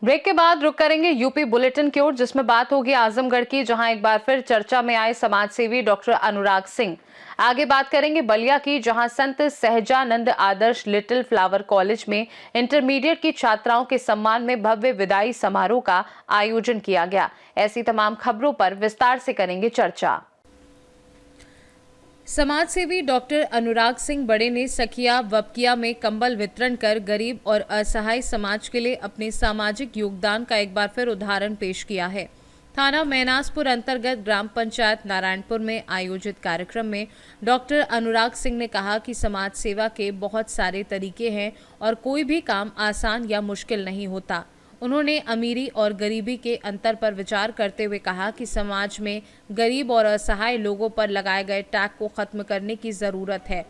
Break के बाद रुक करेंगे यूपी बुलेटिन की ओर, जिसमें बात होगी आजमगढ़ की, जहां एक बार फिर चर्चा में आए समाज सेवी डॉक्टर अनुराग सिंह। आगे बात करेंगे बलिया की, जहां संत Sahajanand Adarsh little flower college में इंटरमीडिएट की छात्राओं के सम्मान में भव्य विदाई समारोह का आयोजन किया गया। ऐसी तमाम खबरों पर विस्तार से करेंगे चर्चा। समाज सेवी डॉक्टर अनुराग सिंह बड़े ने सखिया वपकिया में कंबल वितरण कर गरीब और असहाय समाज के लिए अपने सामाजिक योगदान का एक बार फिर उदाहरण पेश किया है। थाना मैनासपुर अंतर्गत ग्राम पंचायत नारायणपुर में आयोजित कार्यक्रम में डॉक्टर अनुराग सिंह ने कहा कि समाज सेवा के बहुत सारे तरीके हैं और कोई भी काम आसान या मुश्किल नहीं होता। उन्होंने अमीरी और गरीबी के अंतर पर विचार करते हुए कहा कि समाज में गरीब और असहाय लोगों पर लगाए गए टैक्स को खत्म करने की जरूरत है।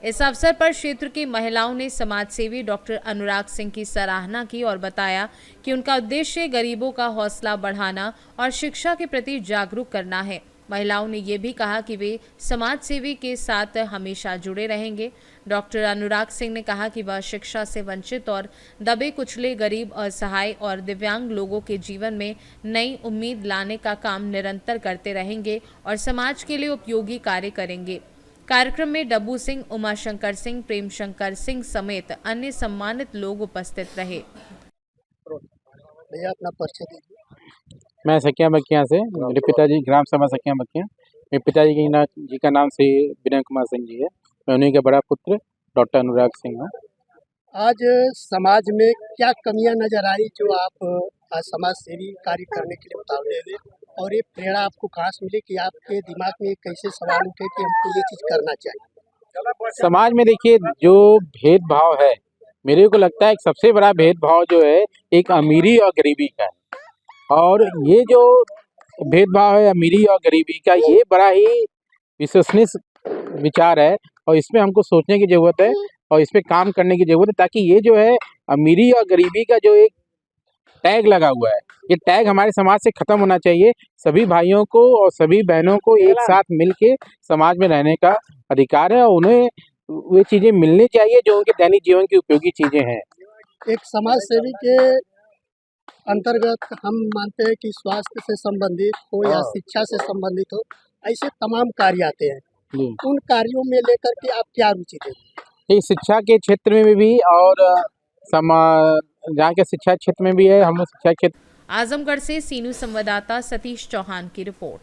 इस अवसर पर क्षेत्र की महिलाओं ने समाज सेवी डॉक्टर अनुराग सिंह की सराहना की और बताया कि उनका उद्देश्य गरीबों का हौसला बढ़ाना और शिक्षा के प्रति जागरूक करना है। महिलाओं ने ये भी कहा कि वे समाज सेवी के साथ हमेशा जुड़े रहेंगे। डॉक्टर अनुराग सिंह ने कहा कि वह शिक्षा से वंचित और दबे कुचले गरीब, असहाय और दिव्यांग लोगों के जीवन में नई उम्मीद लाने का काम निरंतर करते रहेंगे और समाज के लिए उपयोगी कार्य करेंगे। कार्यक्रम में डब्बू सिंह, उमाशंकर सिंह, प्रेम शंकर सिंह समेत अन्य सम्मानित लोग उपस्थित रहे। भैया अपना परिचय दीजिए। मैं सखिया बकिया से, मेरे पिताजी ग्राम सभा सखिया बकिया। मेरे पिताजी जी का नाम से विनय कुमार सिंह जी है। मैं उन्हीं का बड़ा पुत्र डॉक्टर अनुराग सिंह हूँ। आज समाज में क्या कमियां नजर आई जो आप आज समाज सेवी कार्य करने के लिए उतावले हुए, और ये प्रेरणा आपको कहाँ से मिली कि आपके दिमाग में कैसे सवाल उठे कि हमको ये चीज करना चाहिए? समाज में देखिए जो भेदभाव है, मेरे को लगता है एक सबसे बड़ा भेदभाव जो है एक अमीरी और गरीबी का है। और ये जो भेदभाव है अमीरी और गरीबी का, ये बड़ा ही विश्वसनीय विचार है और इसमें हमको सोचने की ज़रूरत है और इस पे काम करने की ज़रूरत है, ताकि ये जो है अमीरी और गरीबी का जो एक टैग लगा हुआ है, ये टैग हमारे समाज से ख़त्म होना चाहिए। सभी भाइयों को और सभी बहनों को एक साथ मिल के समाज में रहने का अधिकार है और उन्हें वे चीज़ें मिलनी चाहिए जो उनके दैनिक जीवन की उपयोगी चीज़ें हैं। एक समाज सेवी के अंतर्गत हम मानते हैं कि स्वास्थ्य से संबंधित हो या शिक्षा से संबंधित हो, ऐसे तमाम कार्य आते हैं। उन कार्यों में लेकर के आप क्या रुचि देते? शिक्षा के क्षेत्र में भी और जहाँ के शिक्षा क्षेत्र में भी है, हम लोग शिक्षा क्षेत्र। आजमगढ़ से सीनू संवाददाता सतीश चौहान की report.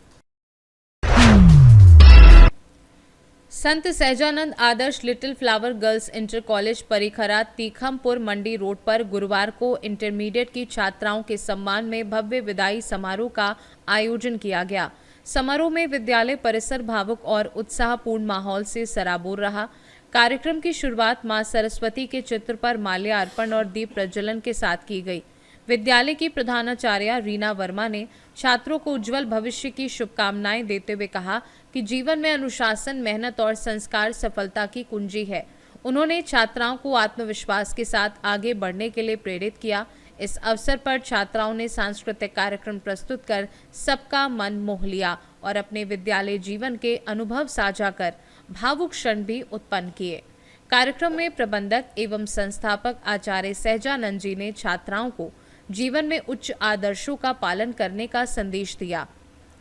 Sant Sahajanand Adarsh little flower girls inter college Parikhara Tikhampur Mandi road पर गुरुवार को इंटरमीडिएट की छात्राओं के सम्मान में भव्य विदाई समारोह का आयोजन किया गया। समारोह में विद्यालय परिसर भावुक और उत्साहपूर्ण माहौल से सराबोर रहा। कार्यक्रम की शुरुआत मां सरस्वती के चित्र पर माल्यार्पण और दीप प्रज्वलन के साथ की गई। विद्यालय की प्रधानाचार्य रीना वर्मा ने छात्रों को उज्जवल भविष्य की शुभकामनाएं देते हुए कहा कि जीवन में अनुशासन, मेहनत और संस्कार सफलता की कुंजी है। उन्होंने छात्राओं को आत्मविश्वास के साथ आगे बढ़ने के लिए प्रेरित किया। इस अवसर पर छात्राओं ने सांस्कृतिक कार्यक्रम प्रस्तुत कर सबका मन मोह लिया और अपने विद्यालय जीवन के अनुभव साझा कर भावुक क्षण भी उत्पन्न किए। कार्यक्रम में प्रबंधक एवं संस्थापक आचार्य सहजानंद जी ने छात्राओं को जीवन में उच्च आदर्शों का पालन करने का संदेश दिया।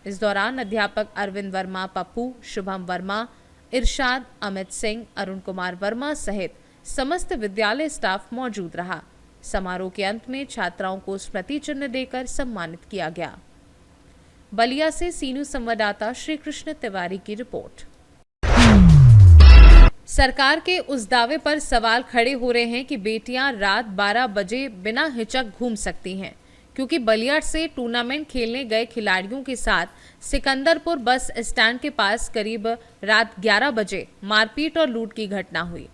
इस दौरान अध्यापक अरविंद वर्मा, पप्पू, शुभम वर्मा, इरशाद, अमित सिंह, अरुण कुमार वर्मा सहित समस्त विद्यालय स्टाफ मौजूद रहा। समारोह के अंत में छात्राओं को स्मृति चिन्ह देकर सम्मानित किया गया। बलिया से सीनू संवाददाता श्री कृष्ण तिवारी की रिपोर्ट। सरकार के उस दावे पर सवाल खड़े हो रहे हैं कि बेटियां रात 12 बजे बिना हिचक घूम सकती हैं, क्योंकि बलिया से टूर्नामेंट खेलने गए खिलाड़ियों के साथ सिकंदरपुर बस स्टैंड के पास करीब रात 11 बजे मारपीट और लूट की घटना हुई।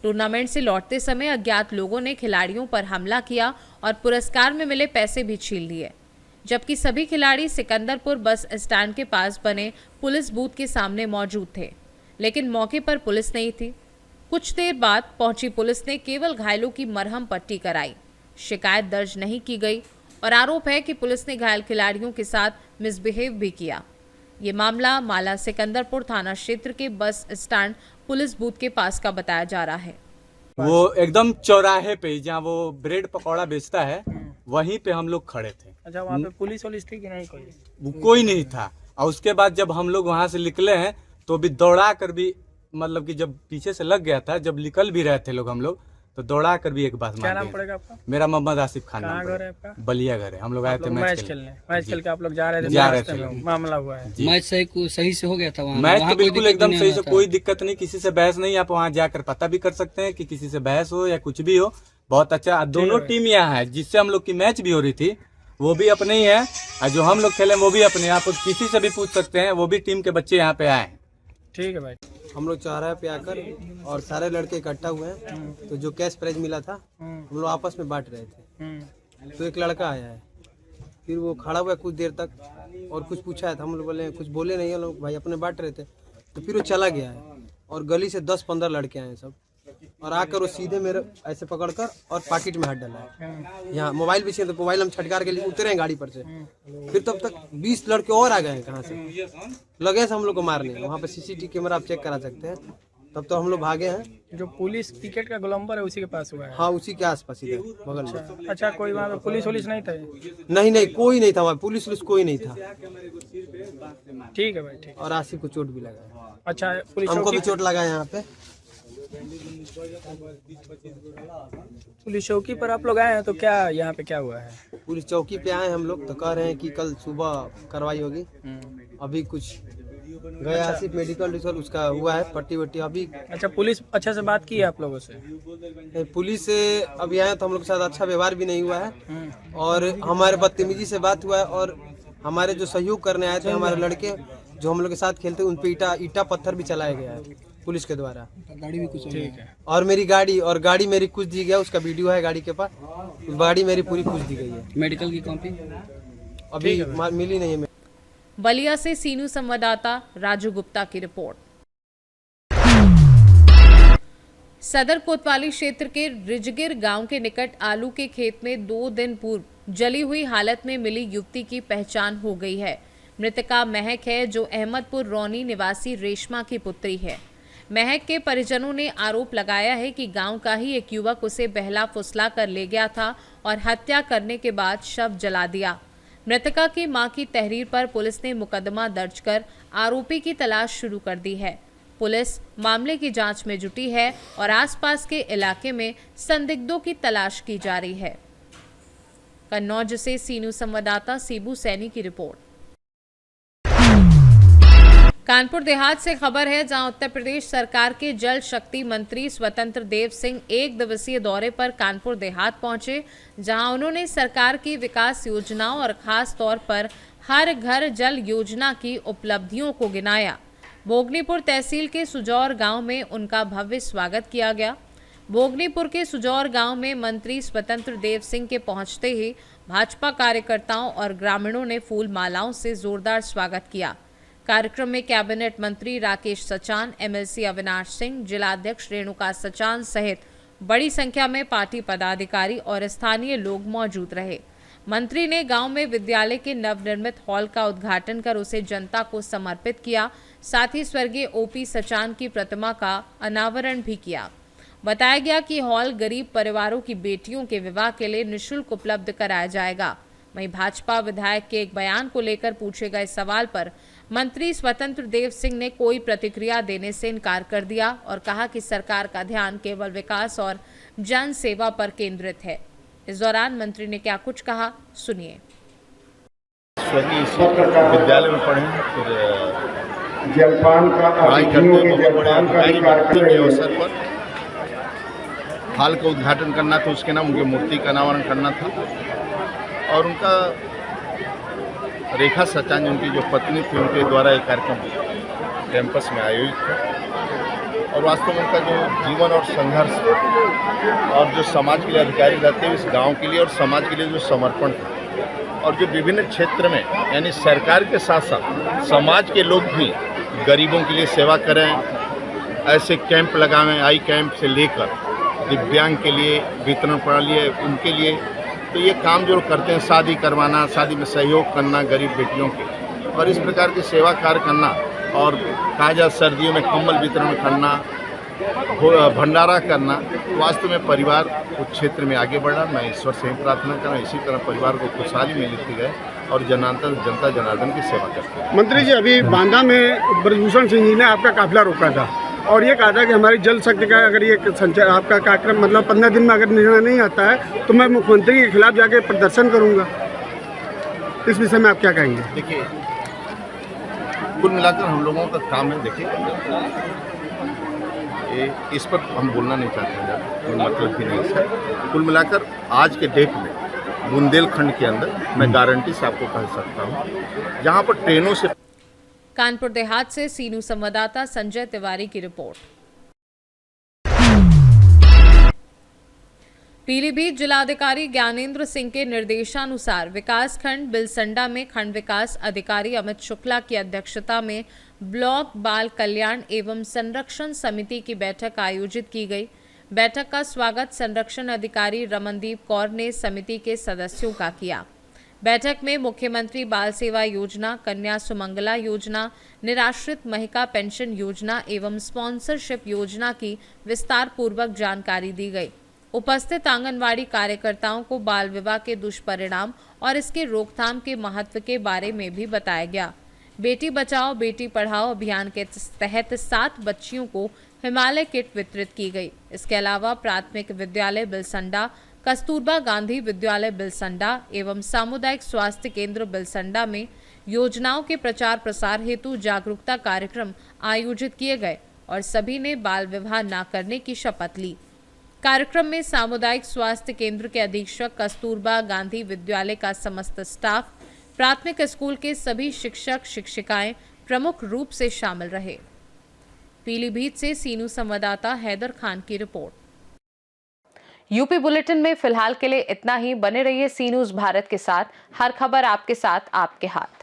टूर्नामेंट से लौटते समय अज्ञात लोगों ने खिलाड़ियों पर हमला किया और पुरस्कार में मिले पैसे भी छीन लिए, जबकि सभी खिलाड़ी सिकंदरपुर बस स्टैंड के पास बने पुलिस बूथ के सामने मौजूद थे, लेकिन मौके पर पुलिस नहीं थी। कुछ देर बाद पहुंची पुलिस ने केवल घायलों की मरहम पट्टी कराई। शिकायत दर्ज नहीं की गई और आरोप है कि पुलिस ने घायल खिलाड़ियों के साथ मिसबिहेव भी किया। ये मामला माला सिकंदरपुर थाना क्षेत्र के बस स्टैंड पुलिस बूथ के पास का बताया जा रहा है। वो एकदम चौराहे पे जहाँ वो ब्रेड पकौड़ा बेचता है, वहीं पे हम लोग खड़े थे। अच्छा, वहाँ पे पुलिस वुलिस थी कि नहीं? कोई नहीं था। और उसके बाद जब हम लोग वहाँ से निकले हैं तो भी दौड़ा कर भी, मतलब कि जब पीछे से लग गया था, जब निकल भी रहे थे लोग हम लोग, तो दौड़ा कर भी एक बात क्या मार नाम दिए। पड़ेगा आपका? मेरा मोहम्मद आसिफ खान कहाँ नाम घर है पड़ेगा। आपका? बलिया घर है। हम लोग आए थे मैच खेलने। मैच खेल के आप लोग जा रहे थे, जा रहे रास्ते थे। में मामला हुआ है। जी। मैच सही से हो गया था वहाँ? मैच वहाँ तो कोई बिल्कुल दिक्कत एकदम नहीं सही आ से, रहा था? कोई दिक्कत नहीं, किसी से बहस नहीं। आप वहाँ जाकर पता भी कर सकते हैं कि किसी से बहस हो या कुछ भी हो। बहुत अच्छा, दोनों टीम यहाँ है। जिससे हम लोग की मैच भी हो रही थी वो भी अपने ही है, और जो हम लोग खेले वो भी अपने। आप किसी से भी पूछ सकते हैं, वो भी टीम के बच्चे यहाँ पे आए। ठीक है भाई। हम लोग चौराहे पे आकर और सारे लड़के इकट्ठा हुए हैं, तो जो कैश प्राइज मिला था हम लोग आपस में बांट रहे थे। तो एक लड़का आया है, फिर वो खड़ा हुआ कुछ देर तक और कुछ पूछा है, तो हम लोग बोले, कुछ बोले नहीं, हम लोग भाई अपने बांट रहे थे। तो फिर वो चला गया है और गली से 10-15 लड़के आए सब, और आकर वो सीधे मेरे ऐसे पकड़कर और पॉकेट में हाथ डाला है। यहाँ मोबाइल भी चाहिए, तो मोबाइल हम छटकार के लिए उतरे हैं गाड़ी पर से। फिर तब तक 20 लड़के और आ गए हैं कहाँ से, लगे से हम लोग को मारने। वहाँ पे सीसीटीवी कैमरा आप चेक करा सकते हैं। तब तो हम लोग भागे हैं। जो पुलिस टिकट का गोलंबर है उसी के पास हुआ है? हाँ, उसी के आसपास इधर बगल में। अच्छा, कोई वहाँ पे पुलिस वुलिस नहीं था? नहीं, कोई नहीं था वहाँ, पुलिस कोई नहीं था। ठीक है भाई, ठीक। और आसिफ को चोट भी लगा है। अच्छा, पुलिस हमको चौकी भी चोट लगा है यहाँ पे। पुलिस चौकी पर आप लोग आए हैं, तो क्या यहाँ पे क्या हुआ है? पुलिस चौकी पे आए हम लोग, तो कह रहे हैं कि कल सुबह कार्रवाई होगी। अभी कुछ गया आसिफ मेडिकल रिसर्च उसका हुआ है, पट्टी वट्टी अभी। अच्छा, पुलिस अच्छे से बात की है आप लोगों से? पुलिस से अभी आए तो हम लोग के साथ अच्छा व्यवहार भी नहीं हुआ है, और हमारे बदतमीजी से बात हुआ है। और हमारे जो सहयोग करने आए थे हमारे लड़के जो हम लोग के साथ खेलते, उन पे ईटा पत्थर भी चलाया गया है पुलिस के द्वारा। गाड़ी भी कुछ ठीक है। और मेरी गाड़ी मेरी कुछ दी गया, उसका वीडियो है गाड़ी के पास। गाड़ी मेरी पूरी कुछ दी गई है। मेडिकल की कॉपी अभी मिली नहीं है। बलिया से सीनू संवाददाता राजू गुप्ता की रिपोर्ट। सदर कोतवाली क्षेत्र के रिजगिर गांव के निकट आलू के खेत में 2 दिन पूर्व जली हुई हालत में मिली युवती की पहचान हो गई है। मृतका महक है, जो अहमदपुर रौनी निवासी रेशमा की पुत्री है। महक के परिजनों ने आरोप लगाया है कि गांव का ही एक युवक उसे बहला फुसला कर ले गया था और हत्या करने के बाद शव जला दिया। मृतका की मां की तहरीर पर पुलिस ने मुकदमा दर्ज कर आरोपी की तलाश शुरू कर दी है। पुलिस मामले की जांच में जुटी है और आसपास के इलाके में संदिग्धों की तलाश की जा रही है। कन्नौज से सीनू संवाददाता सीबू सैनी की रिपोर्ट। कानपुर देहात से खबर है, जहां उत्तर प्रदेश सरकार के जल शक्ति मंत्री स्वतंत्र देव सिंह 1 दिवसीय दौरे पर कानपुर देहात पहुंचे, जहां उन्होंने सरकार की विकास योजनाओं और खास तौर पर हर घर जल योजना की उपलब्धियों को गिनाया। भोगनीपुर तहसील के सुजौर गांव में उनका भव्य स्वागत किया गया। भोगनीपुर के सुजौर गांव में मंत्री स्वतंत्र देव सिंह के पहुंचते ही भाजपा कार्यकर्ताओं और ग्रामीणों ने फूल मालाओं से जोरदार स्वागत किया। कार्यक्रम में कैबिनेट मंत्री राकेश सचान, एमएलसी अविनाश सिंह, जिलाध्यक्ष रेणुका सचान सहित बड़ी संख्या में पार्टी पदाधिकारी और स्थानीय लोग मौजूद रहे। मंत्री ने गांव में विद्यालय के नवनिर्मित हॉल का उद्घाटन कर उसे जनता को समर्पित किया। साथ ही स्वर्गीय ओपी सचान की प्रतिमा का अनावरण भी किया। बताया गया कि हॉल गरीब परिवारों की बेटियों के विवाह के लिए निःशुल्क उपलब्ध कराया जाएगा। वहीं भाजपा विधायक के एक बयान को लेकर पूछे गए सवाल पर मंत्री स्वतंत्र देव सिंह ने कोई प्रतिक्रिया देने से इनकार कर दिया और कहा कि सरकार का ध्यान केवल विकास और जन सेवा पर केंद्रित है। इस दौरान मंत्री ने क्या कुछ कहा, सुनिए। विद्यालय में पढ़े, फिर जलपान का पढ़ाई करते बहुत बड़े के अवसर पर हॉल का उद्घाटन करना था, उसके नाम उनकी मूर्ति का अनावरण करना था। और उनका रेखा सचान, उनकी जो पत्नी थी, उनके द्वारा एक कार्यक्रम कैंपस में आयोजित था। और वास्तव में उनका जो जीवन और संघर्ष और जो समाज के लिए अधिकारी रहते हैं, इस गांव के लिए और समाज के लिए जो समर्पण था, और जो विभिन्न क्षेत्र में यानी सरकार के साथ साथ समाज के लोग भी गरीबों के लिए सेवा करें, ऐसे कैंप लगाएं, आई कैंप से लेकर दिव्यांग के लिए वितरण प्रणाली है उनके लिए, तो ये काम जो करते हैं, शादी करवाना, शादी में सहयोग करना गरीब बेटियों के, और इस प्रकार की सेवा कार्य करना, और कहा जाए सर्दियों में कंबल वितरण करना, भंडारा करना, वास्तव में परिवार उस क्षेत्र में आगे बढ़ा। मैं ईश्वर से ही प्रार्थना करूँ इसी तरह परिवार को खुशहाली में लेते गए और जनता जनार्दन की सेवा करते हैं। मंत्री जी, अभी बांदा में ब्रजभूषण सिंह जी ने आपका काफिला रोका था और ये कहा था कि हमारी जल शक्ति का अगर ये संचार आपका कार्यक्रम मतलब 15 दिन में अगर निर्णय नहीं आता है तो मैं मुख्यमंत्री के खिलाफ जाके प्रदर्शन करूंगा। इस विषय में आप क्या कहेंगे? देखिए, कुल मिलाकर हम लोगों का काम है, देखिए इस पर हम बोलना नहीं चाहते हैं, कोई मतलब भी नहीं है। कुल मिलाकर आज के डेट में बुंदेलखंड के अंदर मैं गारंटी से आपको कह सकता हूँ, जहाँ पर ट्रेनों से। कानपुर देहात से सीनू संवाददाता संजय तिवारी की रिपोर्ट। पीलीभीत जिलाधिकारी ज्ञानेंद्र सिंह के निर्देशानुसार विकासखंड बिलसंडा में खंड विकास अधिकारी अमित शुक्ला की अध्यक्षता में ब्लॉक बाल कल्याण एवं संरक्षण समिति की बैठक आयोजित की गई। बैठक का स्वागत संरक्षण अधिकारी रमनदीप कौर ने समिति के सदस्यों का किया। बैठक में मुख्यमंत्री बाल सेवा योजना, कन्या सुमंगला योजना, निराश्रित महिला पेंशन योजना एवं स्पॉन्सरशिप योजना की विस्तार पूर्वक जानकारी दी गई। उपस्थित आंगनवाड़ी कार्यकर्ताओं को बाल विवाह के दुष्परिणाम और इसके रोकथाम के महत्व के बारे में भी बताया गया। बेटी बचाओ बेटी पढ़ाओ अभियान के तहत 7 बच्चियों को हिमालय किट वितरित की गई। इसके अलावा प्राथमिक विद्यालय बिलसंडा, कस्तूरबा गांधी विद्यालय बिलसंडा एवं सामुदायिक स्वास्थ्य केंद्र बिलसंडा में योजनाओं के प्रचार प्रसार हेतु जागरूकता कार्यक्रम आयोजित किए गए और सभी ने बाल विवाह न करने की शपथ ली। कार्यक्रम में सामुदायिक स्वास्थ्य केंद्र के अधीक्षक, कस्तूरबा गांधी विद्यालय का समस्त स्टाफ, प्राथमिक स्कूल के सभी शिक्षक शिक्षिकाएं प्रमुख रूप से शामिल रहे। पीलीभीत से सीनू संवाददाता हैदर खान की रिपोर्ट। यूपी बुलेटिन में फिलहाल के लिए इतना ही। बने रहिए सी न्यूज़ भारत के साथ। हर खबर आपके साथ, आपके हाथ।